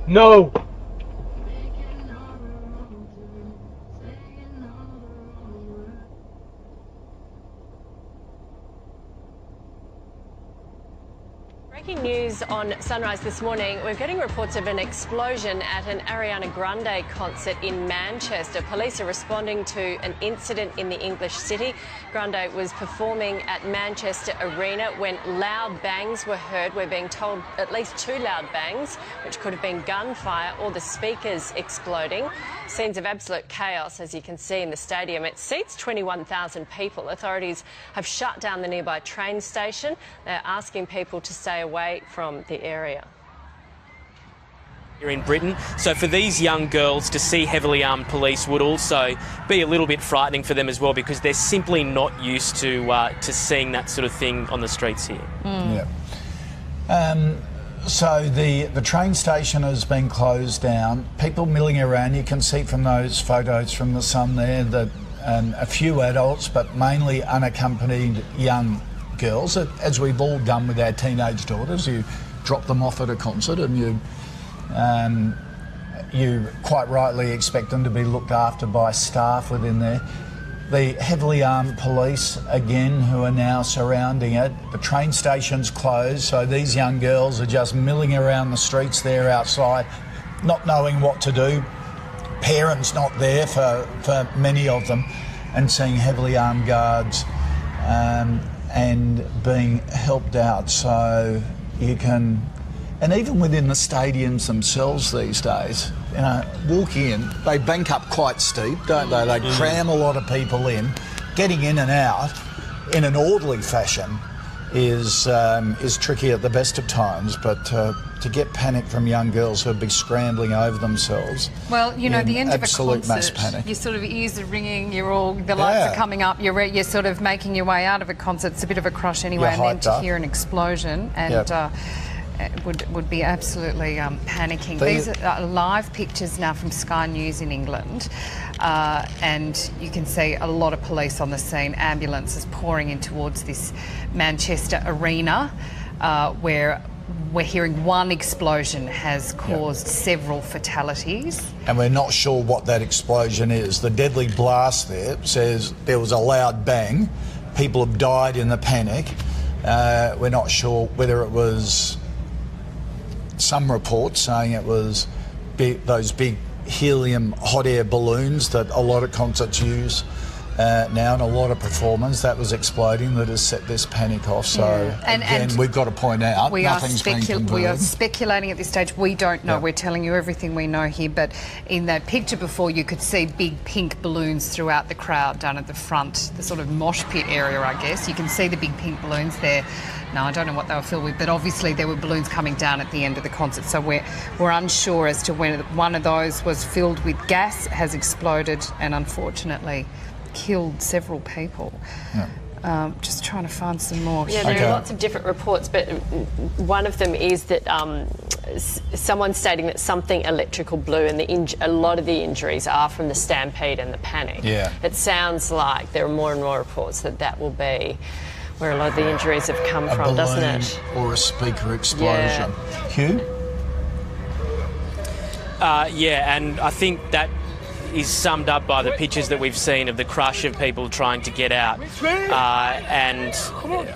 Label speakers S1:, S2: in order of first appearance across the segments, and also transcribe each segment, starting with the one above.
S1: No!
S2: Breaking news on Sunrise this morning. We're getting reports of an explosion at an Ariana Grande concert in Manchester. Police are responding to an incident in the English city. Grande was performing at Manchester Arena when loud bangs were heard. We're being told at least 2 loud bangs, which could have been gunfire or the speakers exploding. Scenes of absolute chaos, as you can see in the stadium. It seats 21,000 people. Authorities have shut down the nearby train station. They're asking people to stay away from the area.
S3: Here in Britain, so for these young girls to see heavily armed police would also be a little bit frightening for them as well, because they're simply not used to seeing that sort of thing on the streets here.
S4: Yeah. So the train station has been closed down. People milling around. You can see from those photos from the Sun there that a few adults, but mainly unaccompanied young girls, as we've all done with our teenage daughters. You drop them off at a concert and you quite rightly expect them to be looked after by staff within there. The heavily armed police, again, who are now surrounding it. The train station's closed, so these young girls are just milling around the streets there outside, not knowing what to do. Parents not there for many of them, and seeing heavily armed guards and being helped out. So you can, and even within the stadiums themselves these days, you know, walking in, they bank up quite steep, don't they? They cram a lot of people in. Getting in and out in an orderly fashion is tricky at the best of times, but to get panic from young girls who'd be scrambling over themselves.
S5: Well, you know, the end of a
S4: absolute mass
S5: concert,
S4: panic.
S5: your sort of ears are ringing, the lights are coming up, you're sort of making your way out of a concert. It's a bit of a crush anyway, and then to hear an explosion and would be absolutely panicking. These are live pictures now from Sky News in England, and you can see a lot of police on the scene, ambulances pouring in towards this Manchester Arena, where we're hearing one explosion has caused several fatalities.
S4: And we're not sure what that explosion is. The deadly blast there says there was a loud bang. People have died in the panic. We're not sure whether it was, some reports saying it was those big helium hot air balloons that a lot of concerts use now, and a lot of performers, that was exploding, that has set this panic off. So and we've got to point out, nothing's been confirmed.
S5: We are speculating at this stage. We don't know. We're telling you everything we know here, but in that picture before, you could see big pink balloons throughout the crowd down at the front, the sort of mosh pit area, I guess. You can see the big pink balloons there. Now, I don't know what they were filled with, but obviously there were balloons coming down at the end of the concert, so we're unsure as to when one of those was filled with gas, has exploded, and unfortunately killed several people. Just trying to find some more.
S2: Yeah, there are lots of different reports, but one of them is that someone's stating that something electrical blew, and a lot of the injuries are from the stampede and the panic.
S4: Yeah.
S2: It sounds like there are more and more reports that will be where a lot of the injuries have come from, doesn't it?
S4: Or a speaker explosion. Hugh?
S3: And I think that is summed up by the pictures that we've seen of the crush of people trying to get out. And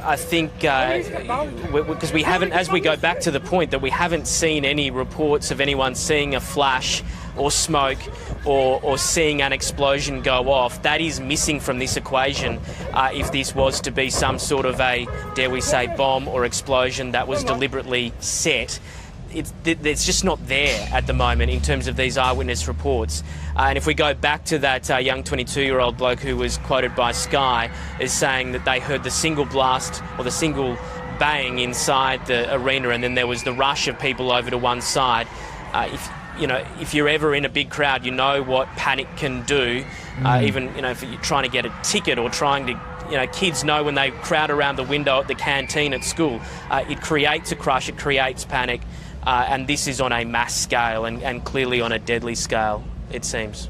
S3: I think because we haven't, as we go back to the point that we haven't seen any reports of anyone seeing a flash or smoke or seeing an explosion go off. That is missing from this equation if this was to be some sort of a, dare we say, bomb or explosion that was deliberately set. It's just not there at the moment in terms of these eyewitness reports. And if we go back to that young 22-year-old bloke who was quoted by Sky as saying that they heard the single blast or the single bang inside the arena, and then there was the rush of people over to one side. If you're ever in a big crowd, you know what panic can do. Even if you're trying to get a ticket or trying to, kids know when they crowd around the window at the canteen at school, it creates a crush, it creates panic. And this is on a mass scale and clearly on a deadly scale, it seems.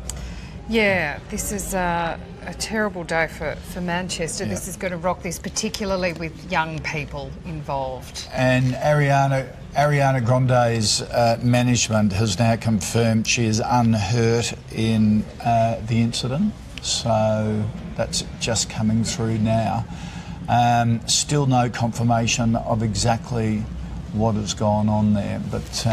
S5: Yeah, this is a terrible day for Manchester. This is going to rock this, particularly with young people involved.
S4: And Ariana Ariana Grande's management has now confirmed she is unhurt in the incident, so that's just coming through now. Still no confirmation of exactly what has gone on there, but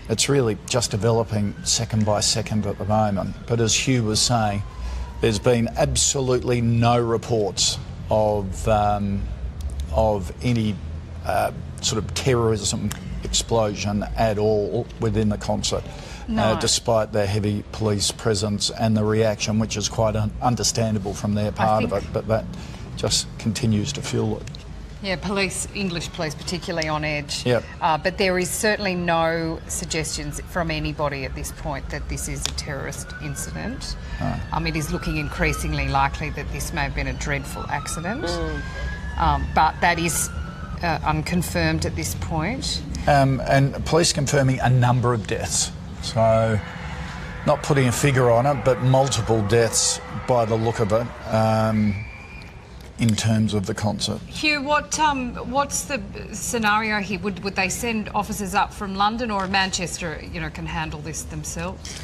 S4: it's really just developing second by second at the moment. But as Hugh was saying, there's been absolutely no reports of any sort of terrorism explosion at all within the concert, despite the heavy police presence and the reaction, which is quite understandable from their part of it, but that just continues to fuel it.
S5: Yeah, English police particularly on edge.
S4: Yep.
S5: But there is certainly no suggestions from anybody at this point that this is a terrorist incident. It is looking increasingly likely that this may have been a dreadful accident. But that is unconfirmed at this point.
S4: And police confirming a number of deaths. So, not putting a figure on it, but multiple deaths by the look of it. In terms of the concert.
S5: Hugh, what's the scenario here? Would they send officers up from London, or Manchester, can handle this themselves?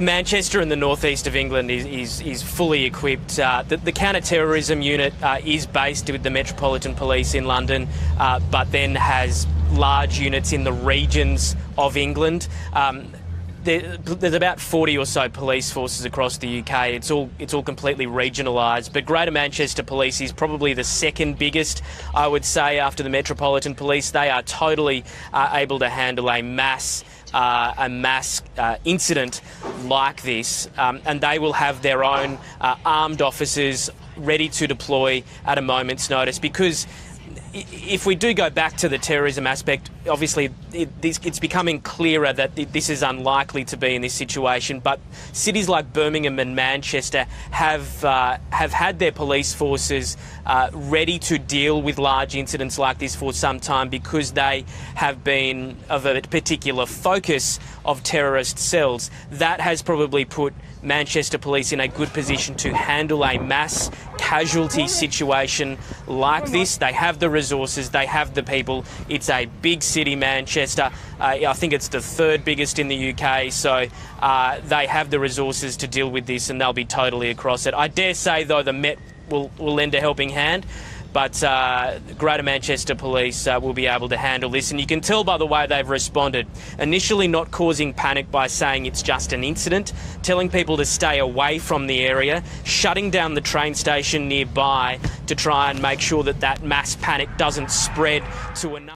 S3: Manchester and the northeast of England is fully equipped. The counter-terrorism unit is based with the Metropolitan Police in London, but then has large units in the regions of England. There's about 40 or so police forces across the UK. It's all completely regionalised. But Greater Manchester Police is probably the second biggest, I would say, after the Metropolitan Police. They are totally able to handle a mass incident like this, and they will have their own armed officers ready to deploy at a moment's notice, because if we do go back to the terrorism aspect, obviously it's becoming clearer that this is unlikely to be in this situation. But cities like Birmingham and Manchester have had their police forces ready to deal with large incidents like this for some time, because they have been of a particular focus of terrorist cells. That has probably put Manchester Police in a good position to handle a mass casualty situation like this. They have the resources, they have the people. It's a big city, Manchester. I think it's the third biggest in the UK, so they have the resources to deal with this, and they'll be totally across it. I dare say, though, the Met will lend a helping hand, but Greater Manchester Police will be able to handle this. And you can tell by the way they've responded. Initially not causing panic by saying it's just an incident, telling people to stay away from the area, shutting down the train station nearby to try and make sure that mass panic doesn't spread to another.